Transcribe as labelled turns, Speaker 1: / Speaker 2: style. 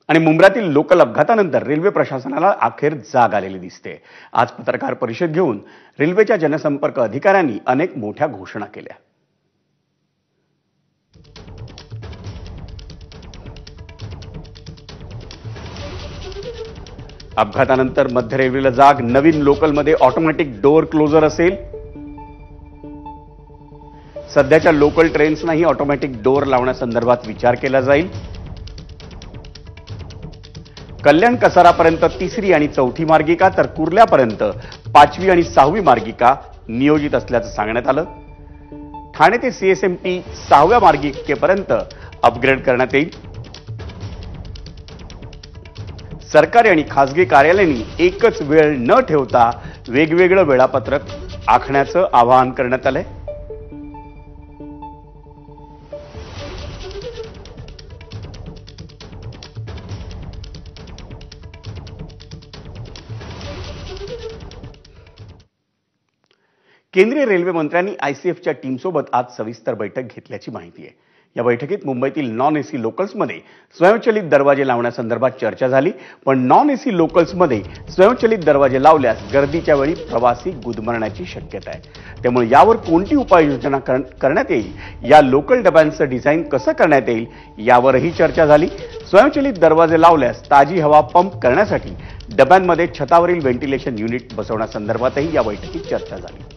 Speaker 1: आणि मुंब्र्यातील लोकल अपघातानंतर रेल्वे प्रशासनाला अखेर जाग आलेली दिसते। आज पत्रकार परिषद घेऊन रेल्वेच्या जनसंपर्क अधिकाऱ्यांनी अनेक मोठ्या घोषणा केल्या। अपघातानंतर मध्य रेल्वेला जाग, नवीन लोकलमध्ये ऑटोमॅटिक डोअर क्लोजर असेल। सध्याच्या लोकल ट्रेन्सनाही ऑटोमॅटिक डोअर लावण्यासंदर्भात विचार केला जाईल। कल्याण कसारापर्यंत 3री आणि 4थी मार्गिका तर कुर्ल्यापर्यंत 5वी आणि 6वी मार्गिका नियोजित असल्याचं सांगण्यात आलं। ठाणे ते CSMT 6व्या मार्गिकेपर्यंत अपग्रेड करण्यात येईल। सरकारी आणि खासगी कार्यालयांनी एकच वेळ न ठेवता वेगवेगळं वेळापत्रक आखण्याचं आवाहन करण्यात आलंय। केंद्रीय रेल्वे मंत्र्यांनी ICFच्या टीमसोबत आज सविस्तर बैठक घेतल्याची माहिती आहे। या बैठकीत मुंबईतील नॉन AC लोकल्समध्ये स्वयंचलित दरवाजे लावण्यासंदर्भात चर्चा झाली, पण नॉन AC लोकल्समध्ये स्वयंचलित दरवाजे लावल्यास गर्दीच्या वेळी प्रवासी गुदमरण्याची शक्यता आहे। त्यामुळे यावर कोणती उपाययोजना करण्यात येईल, या लोकल डब्यांचं डिझाईन कसं करण्यात येईल यावरही चर्चा झाली। स्वयंचलित दरवाजे लावल्यास ताजी हवा पंप करण्यासाठी डब्यांमध्ये छतावरील व्हेंटिलेशन युनिट बसवण्यासंदर्भातही या बैठकीत चर्चा झाली।